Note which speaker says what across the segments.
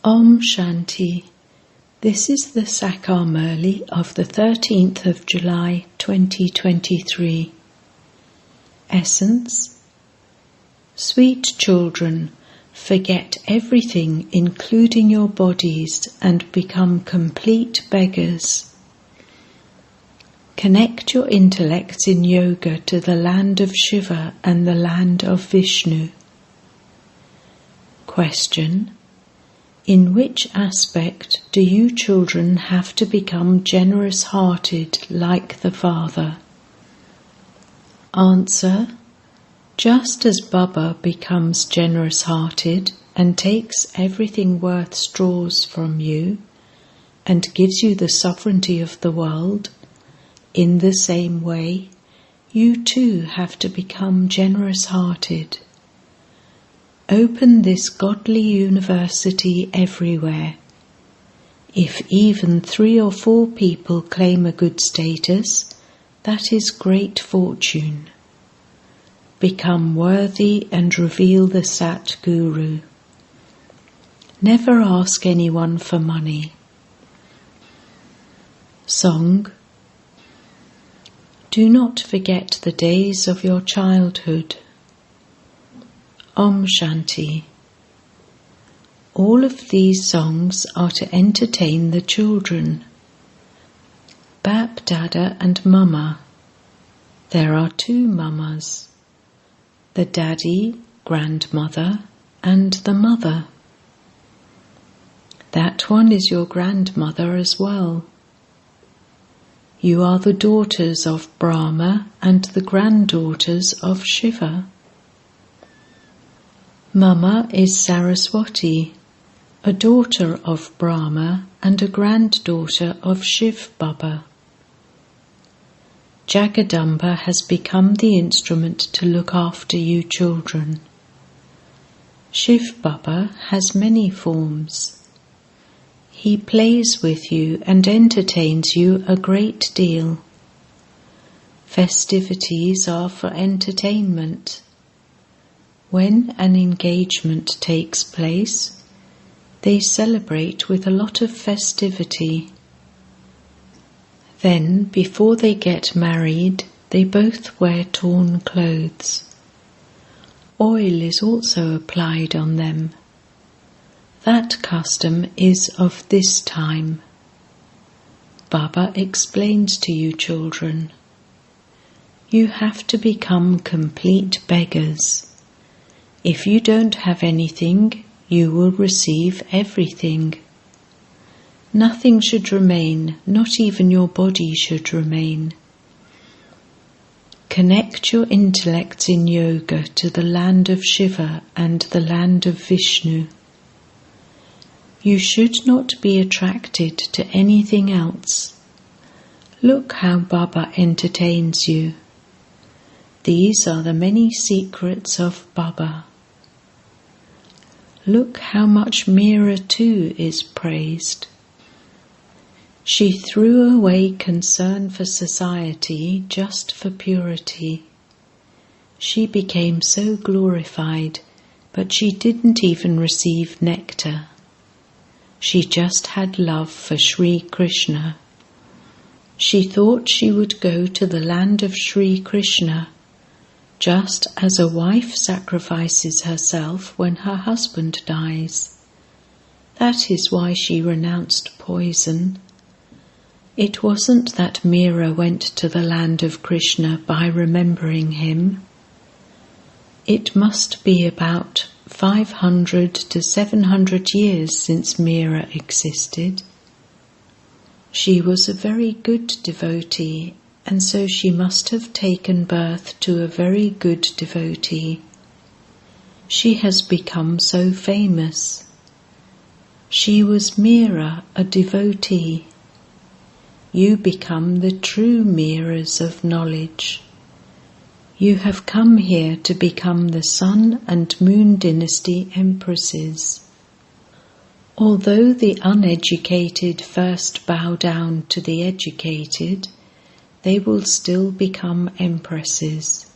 Speaker 1: Om Shanti. This is the Sakar Murli of the 13th of July 2023. Essence. Sweet children, forget everything including your bodies and become complete beggars. Connect your intellects in yoga to the land of Shiva and the land of Vishnu. Question. In which aspect do you children have to become generous-hearted like the Father? Answer. Just as Baba becomes generous-hearted and takes everything worth straws from you and gives you the sovereignty of the world, in the same way, you too have to become generous-hearted. Open this godly university everywhere. If even 3 or 4 people claim a good status, that is great fortune. Become worthy and reveal the Sat Guru. Never ask anyone for money. Song. Do not forget the days of your childhood. Om Shanti. All of these songs are to entertain the children. Bap Dada and Mama. There are 2 Mamas. The Daddy, grandmother, and the mother. That one is your grandmother as well. You are the daughters of Brahma and the granddaughters of Shiva. Mama is Saraswati, a daughter of Brahma and a granddaughter of Shiv Baba. Jagadamba has become the instrument to look after you children. Shiv Baba has many forms. He plays with you and entertains you a great deal. Festivities are for entertainment. When an engagement takes place, they celebrate with a lot of festivity. Then, before they get married, they both wear torn clothes. Oil is also applied on them. That custom is of this time. Baba explains to you children. You have to become complete beggars. If you don't have anything, you will receive everything. Nothing should remain, not even your body should remain. Connect your intellects in yoga to the land of Shiva and the land of Vishnu. You should not be attracted to anything else. Look how Baba entertains you. These are the many secrets of Baba. Look how much Meera too is praised. She threw away concern for society just for purity. She became so glorified, but she didn't even receive nectar. She just had love for Sri Krishna. She thought she would go to the land of Sri Krishna, just as a wife sacrifices herself when her husband dies. That is why she renounced poison. It wasn't that Meera went to the land of Krishna by remembering him. It must be about 500 to 700 years since Meera existed. She was a very good devotee, and so she must have taken birth to a very good devotee. She has become so famous. She was Meera, a devotee. You become the true Meeras of knowledge. You have come here to become the Sun and Moon dynasty empresses. Although the uneducated first bow down to the educated, they will still become empresses.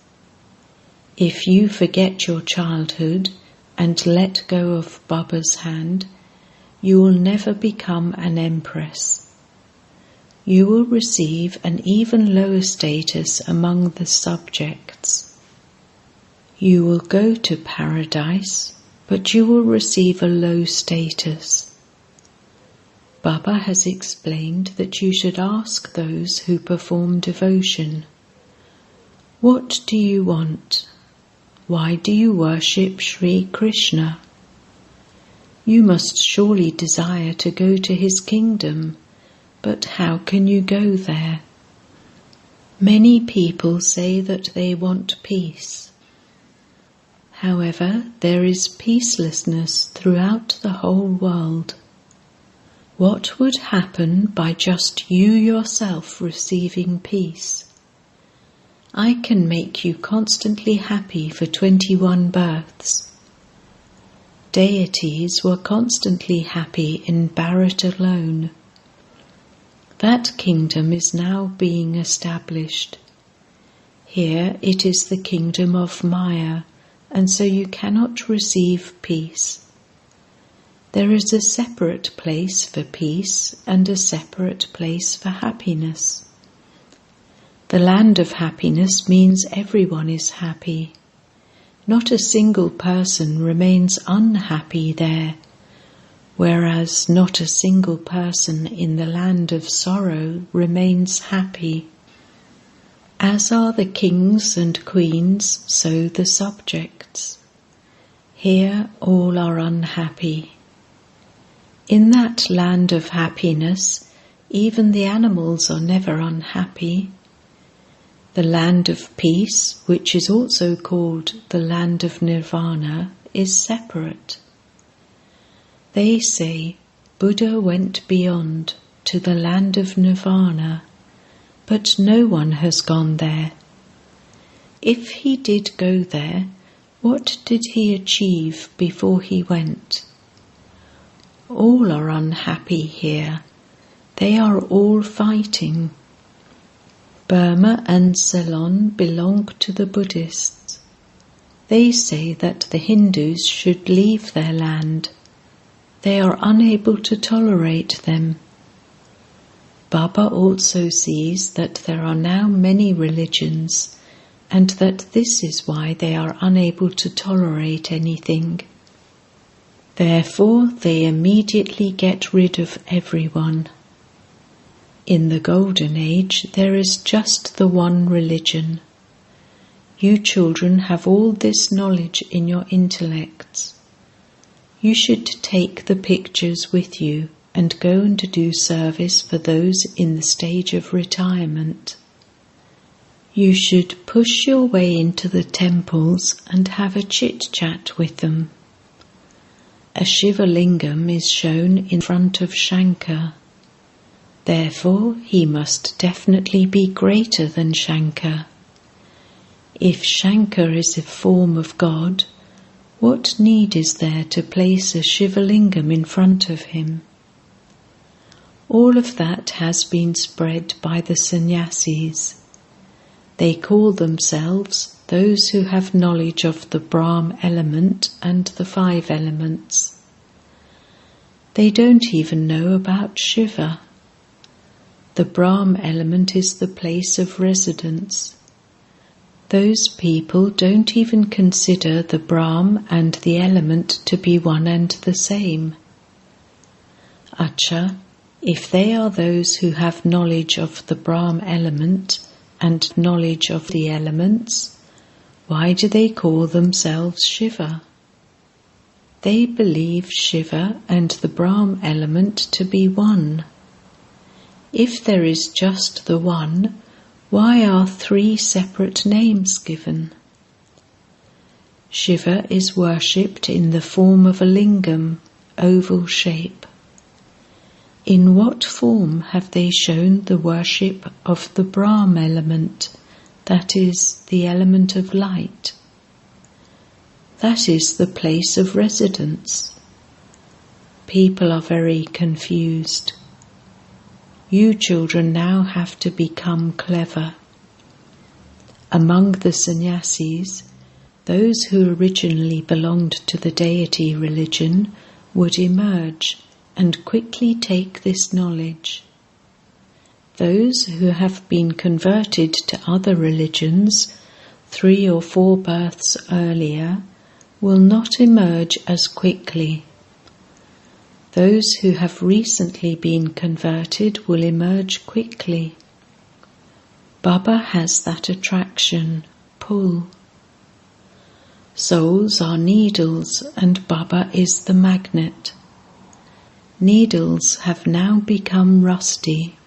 Speaker 1: If you forget your childhood and let go of Baba's hand, you will never become an empress. You will receive an even lower status among the subjects. You will go to paradise, but you will receive a low status. Baba has explained that you should ask those who perform devotion, "What do you want? Why do you worship Sri Krishna? You must surely desire to go to his kingdom, but how can you go there?" Many people say that they want peace. However, there is peacelessness throughout the whole world. What would happen by just you yourself receiving peace? I can make you constantly happy for 21 births. Deities were constantly happy in Bharat alone. That kingdom is now being established. Here it is the kingdom of Maya, and so you cannot receive peace. There is a separate place for peace and a separate place for happiness. The land of happiness means everyone is happy. Not a single person remains unhappy there, whereas not a single person in the land of sorrow remains happy. As are the kings and queens, so the subjects. Here all are unhappy. In that land of happiness, even the animals are never unhappy. The land of peace, which is also called the land of nirvana, is separate. They say Buddha went beyond to the land of nirvana, but no one has gone there. If he did go there, what did he achieve before he went? All are unhappy here. They are all fighting. Burma and Ceylon belong to the Buddhists. They say that the Hindus should leave their land. They are unable to tolerate them. Baba also sees that there are now many religions, and that this is why they are unable to tolerate anything. Therefore, they immediately get rid of everyone. In the Golden Age, there is just the one religion. You children have all this knowledge in your intellects. You should take the pictures with you and go and do service for those in the stage of retirement. You should push your way into the temples and have a chit-chat with them. A Shiva Lingam is shown in front of Shankar. Therefore, he must definitely be greater than Shankar. If Shankar is a form of God, what need is there to place a Shiva Lingam in front of him? All of that has been spread by the sannyasis. They call themselves those who have knowledge of the Brahma element and the 5 elements. They don't even know about Shiva. The Brahma element is the place of residence. Those people don't even consider the Brahma and the element to be one and the same. Acha, if they are those who have knowledge of the Brahma element and knowledge of the elements, why do they call themselves Shiva? They believe Shiva and the Brahma element to be one. If there is just the one, why are 3 separate names given? Shiva is worshipped in the form of a lingam, oval shape. In what form have they shown the worship of the Brahma element, that is, the element of light? That is the place of residence. People are very confused. You children now have to become clever. Among the sannyasis, those who originally belonged to the deity religion would emerge and quickly take this knowledge. Those who have been converted to other religions 3 or 4 births earlier will not emerge as quickly. Those who have recently been converted will emerge quickly. Baba has that attraction, pull. Souls are needles and Baba is the magnet. Needles have now become rusty.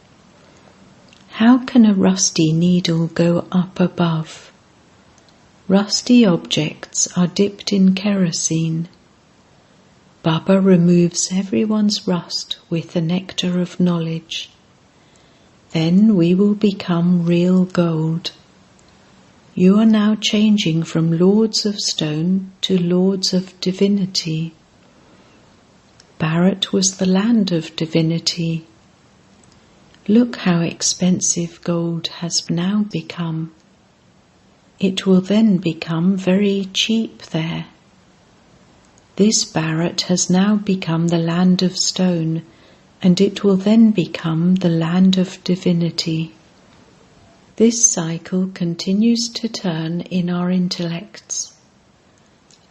Speaker 1: How can a rusty needle go up above? Rusty objects are dipped in kerosene. Baba removes everyone's rust with the nectar of knowledge. Then we will become real gold. You are now changing from lords of stone to lords of divinity. Bharat was the land of divinity. Look how expensive gold has now become. It will then become very cheap there. This Bharat has now become the land of stone, and it will then become the land of divinity. This cycle continues to turn in our intellects.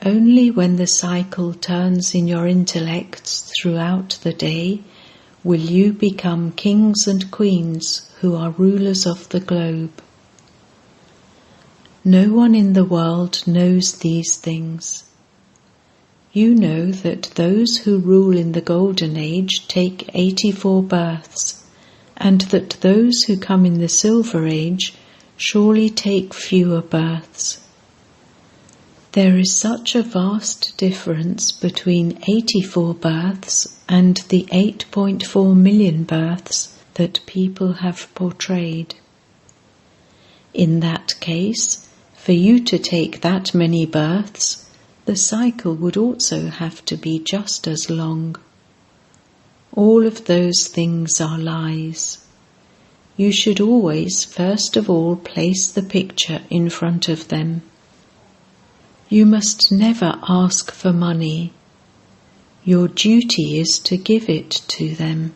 Speaker 1: Only when the cycle turns in your intellects throughout the day will you become kings and queens who are rulers of the globe. No one in the world knows these things. You know that those who rule in the Golden Age take 84 births, and that those who come in the Silver Age surely take fewer births. There is such a vast difference between 84 births and the 8.4 million births that people have portrayed. In that case, for you to take that many births, the cycle would also have to be just as long. All of those things are lies. You should always first of all place the picture in front of them. You must never ask for money. Your duty is to give it to them.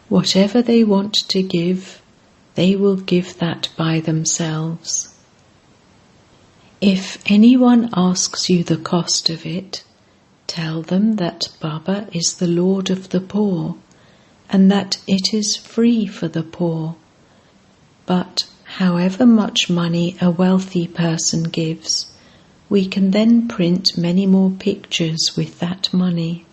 Speaker 1: Whatever they want to give, they will give that by themselves. If anyone asks you the cost of it, tell them that Baba is the Lord of the poor, and that it is free for the poor. But however much money a wealthy person gives, we can then print many more pictures with that money.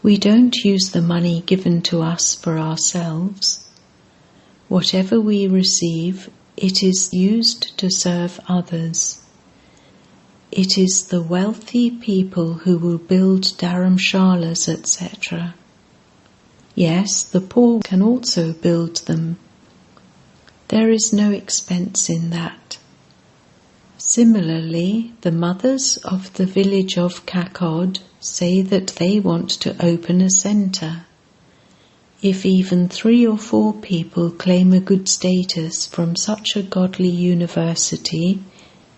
Speaker 1: We don't use the money given to us for ourselves. Whatever we receive, it is used to serve others. It is the wealthy people who will build dharamshalas, etc. Yes, the poor can also build them. There is no expense in that. Similarly, the mothers of the village of Kakod say that they want to open a centre. If even 3 or 4 people claim a good status from such a godly university,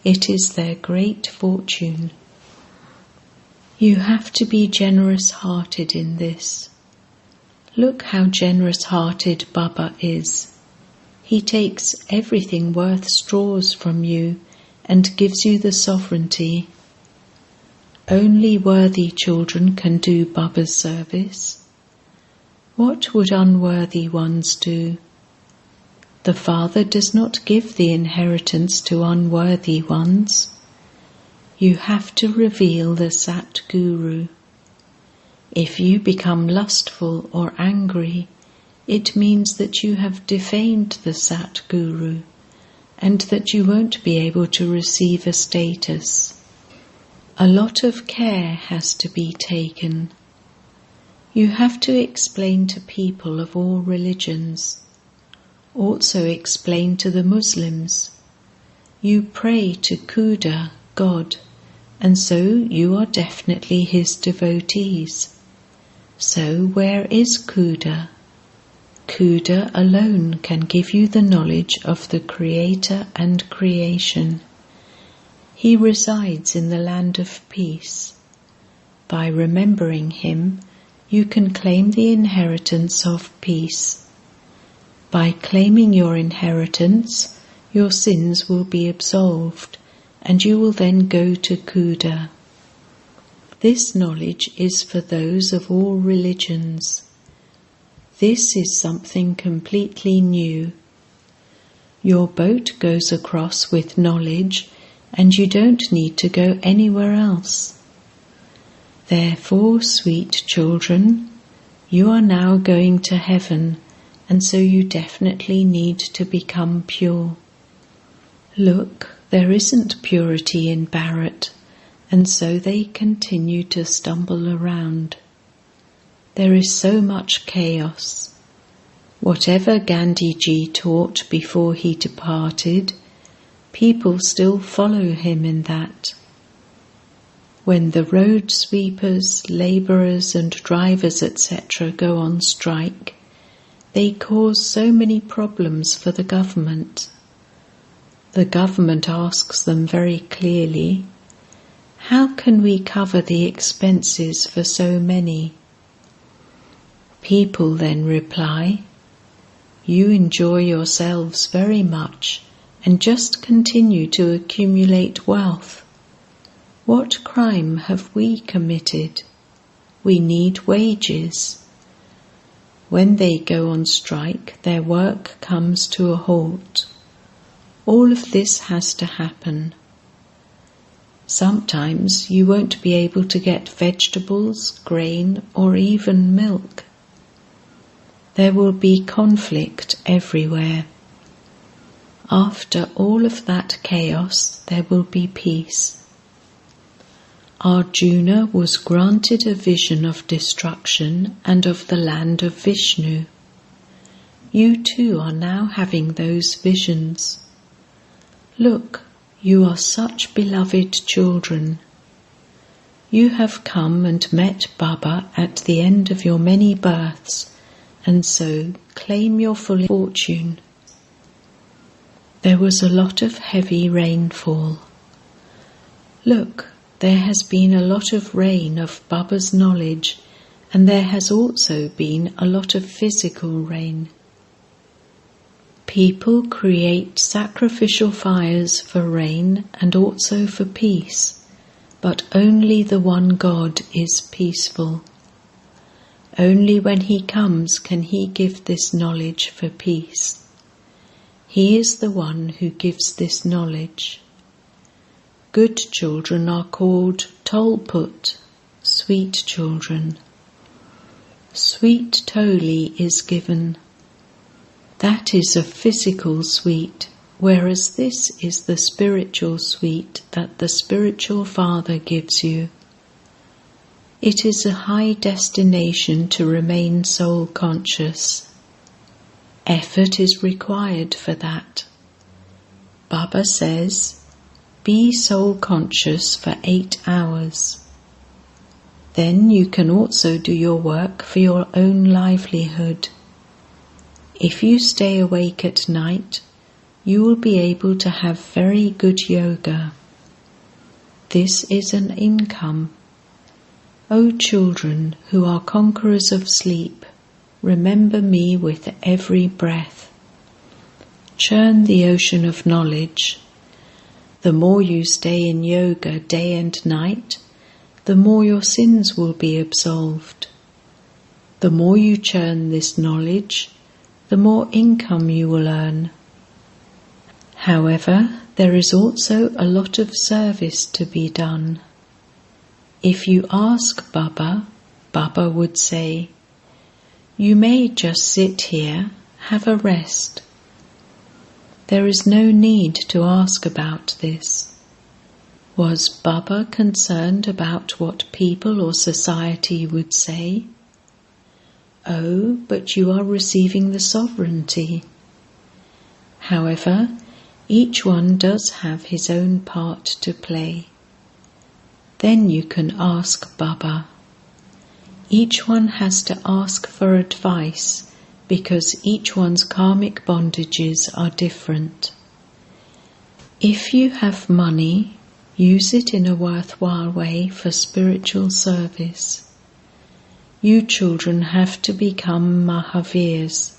Speaker 1: it is their great fortune. You have to be generous-hearted in this. Look how generous-hearted Baba is. He takes everything worth straws from you and gives you the sovereignty. Only worthy children can do Baba's service. What would unworthy ones do? The Father does not give the inheritance to unworthy ones. You have to reveal the Sat Guru. If you become lustful or angry, it means that you have defamed the Sat Guru, and that you won't be able to receive a status. A lot of care has to be taken. You have to explain to people of all religions. Also explain to the Muslims. You pray to Khuda, God, and so you are definitely his devotees. So where is Khuda? Khuda alone can give you the knowledge of the Creator and creation. He resides in the land of peace. By remembering him, you can claim the inheritance of peace. By claiming your inheritance, your sins will be absolved, and you will then go to Kuda. This knowledge is for those of all religions. This is something completely new. Your boat goes across with knowledge, and you don't need to go anywhere else. Therefore, sweet children, you are now going to heaven, and so you definitely need to become pure. Look, there isn't purity in Bharat, and so they continue to stumble around. There is so much chaos. Whatever Gandhiji taught before he departed, people still follow him in that. When the road sweepers, labourers and drivers etc. go on strike, they cause so many problems for the government. The government asks them very clearly, how can we cover the expenses for so many? People then reply, you enjoy yourselves very much and just continue to accumulate wealth. What crime have we committed? We need wages. When they go on strike, their work comes to a halt. All of this has to happen. Sometimes you won't be able to get vegetables, grain, or even milk. There will be conflict everywhere. After all of that chaos, there will be peace. Arjuna was granted a vision of destruction and of the land of Vishnu. You too are now having those visions. Look, you are such beloved children. You have come and met Baba at the end of your many births, and so claim your full fortune. There was a lot of heavy rainfall. Look, there has been a lot of rain of Baba's knowledge, and there has also been a lot of physical rain. People create sacrificial fires for rain and also for peace, but only the one God is peaceful. Only when He comes can He give this knowledge for peace. He is the one who gives this knowledge. Good children are called Tolput, sweet children. Sweet Toli is given. That is a physical sweet, whereas this is the spiritual sweet that the spiritual Father gives you. It is a high destination to remain soul conscious. Effort is required for that. Baba says, be soul conscious for 8 hours. Then you can also do your work for your own livelihood. If you stay awake at night, you will be able to have very good yoga. This is an income. O children who are conquerors of sleep, remember me with every breath. Churn the ocean of knowledge. The more you stay in yoga day and night, the more your sins will be absolved. The more you churn this knowledge, the more income you will earn. However, there is also a lot of service to be done. If you ask Baba, Baba would say, you may just sit here, have a rest. There is no need to ask about this. Was Baba concerned about what people or society would say? Oh, but you are receiving the sovereignty. However, each one does have his own part to play. Then you can ask Baba. Each one has to ask for advice, because each one's karmic bondages are different. If you have money, use it in a worthwhile way for spiritual service. You children have to become Mahavirs.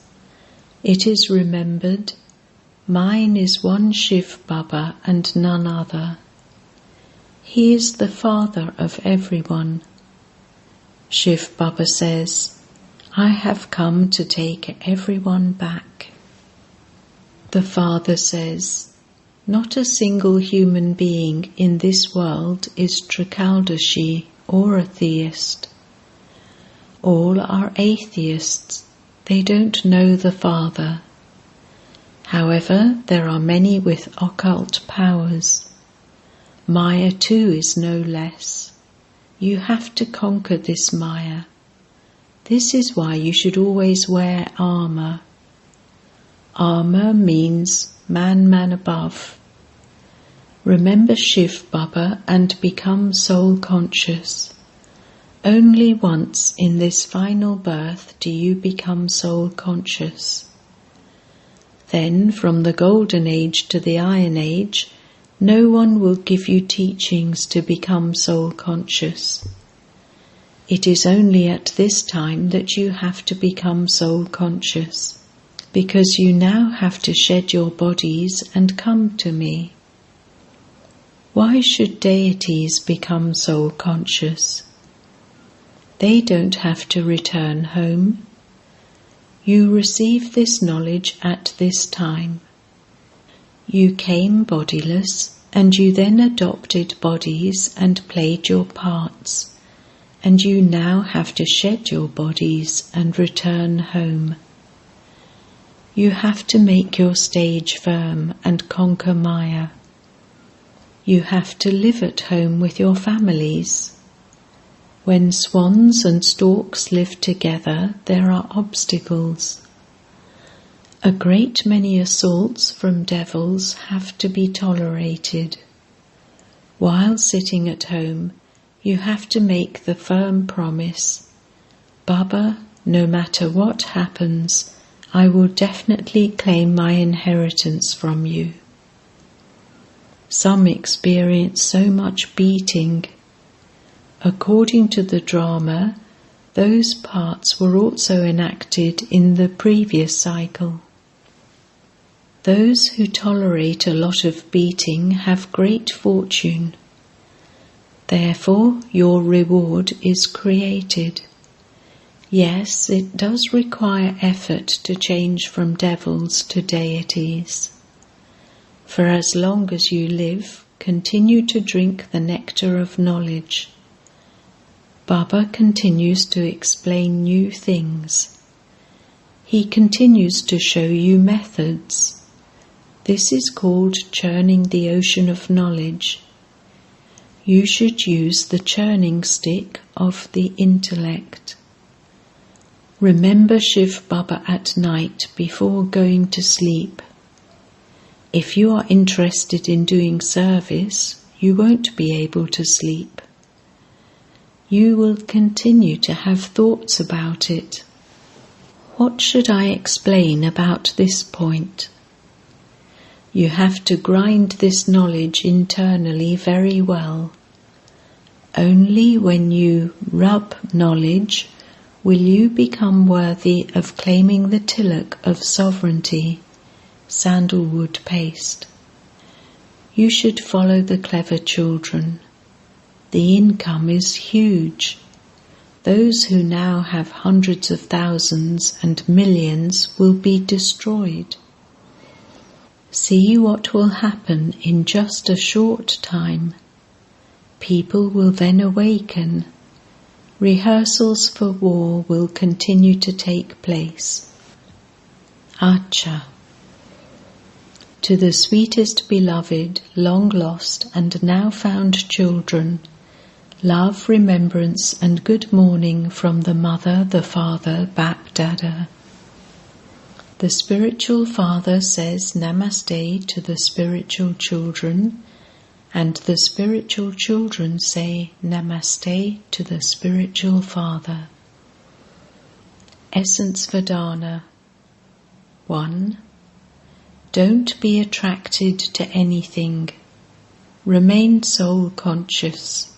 Speaker 1: It is remembered, mine is one Shiv Baba and none other. He is the father of everyone. Shiv Baba says, I have come to take everyone back. The father says, not a single human being in this world is Trikaldashi or a theist. All are atheists. They don't know the Father. However, there are many with occult powers. Maya too is no less. You have to conquer this Maya. This is why you should always wear armour. Armour means man above. Remember Shiv Baba and become soul conscious. Only once in this final birth do you become soul conscious. Then from the Golden Age to the Iron Age, no one will give you teachings to become soul conscious. It is only at this time that you have to become soul conscious, because you now have to shed your bodies and come to me. Why should deities become soul conscious? They don't have to return home. You receive this knowledge at this time. You came bodiless, and you then adopted bodies and played your parts, and you now have to shed your bodies and return home. You have to make your stage firm and conquer Maya. You have to live at home with your families. When swans and storks live together, there are obstacles. A great many assaults from devils have to be tolerated. While sitting at home, you have to make the firm promise, Baba, no matter what happens, I will definitely claim my inheritance from you. Some experience so much beating. According to the drama, those parts were also enacted in the previous cycle. Those who tolerate a lot of beating have great fortune. Therefore, your reward is created. Yes, it does require effort to change from devils to deities. For as long as you live, continue to drink the nectar of knowledge. Baba continues to explain new things. He continues to show you methods. This is called churning the ocean of knowledge. You should use the churning stick of the intellect. Remember Shiv Baba at night before going to sleep. If you are interested in doing service, you won't be able to sleep. You will continue to have thoughts about it. What should I explain about this point? You have to grind this knowledge internally very well. Only when you rub knowledge will you become worthy of claiming the tilak of sovereignty, sandalwood paste. You should follow the clever children. The income is huge. Those who now have hundreds of thousands and millions will be destroyed. See what will happen in just a short time. People will then awaken. Rehearsals for war will continue to take place. Acha. To the sweetest beloved, long lost and now found children, love, remembrance and good morning from the Mother, the Father, Bap Dada. The spiritual father says Namaste to the spiritual children, and the spiritual children say Namaste to the spiritual father. Essence Vedana. 1. Don't be attracted to anything. Remain soul conscious.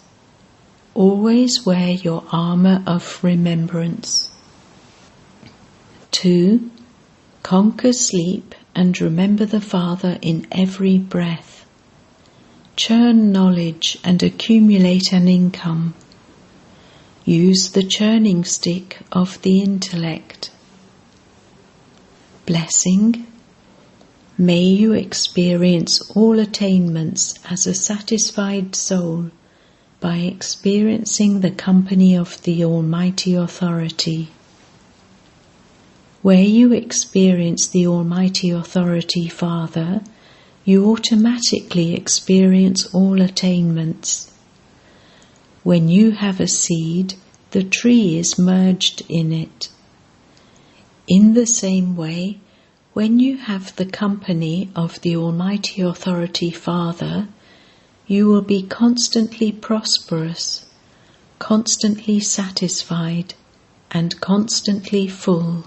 Speaker 1: Always wear your armour of remembrance. 2. Conquer sleep and remember the Father in every breath. Churn knowledge and accumulate an income. Use the churning stick of the intellect. Blessing. May you experience all attainments as a satisfied soul by experiencing the company of the Almighty Authority. Where you experience the Almighty Authority Father, you automatically experience all attainments. When you have a seed, the tree is merged in it. In the same way, when you have the company of the Almighty Authority Father, you will be constantly prosperous, constantly satisfied, and constantly full.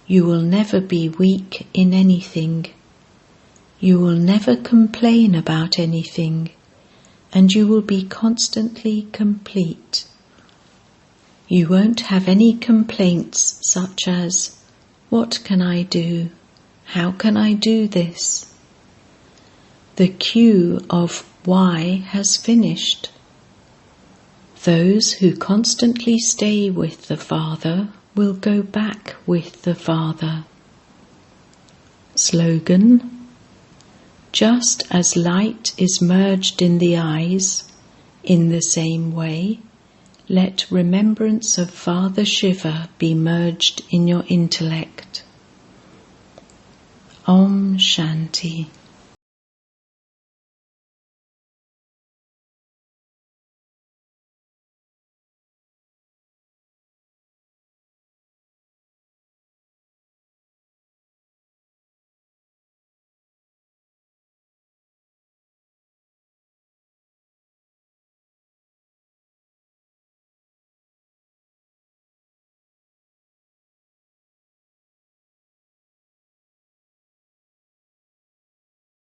Speaker 1: You will never be weak in anything. You will never complain about anything, and you will be constantly complete. You won't have any complaints such as, "What can I do? How can I do this?" The queue of why has finished. Those who constantly stay with the Father will go back with the Father. Slogan: just as light is merged in the eyes, in the same way, let remembrance of Father Shiva be merged in your intellect. Om Shanti.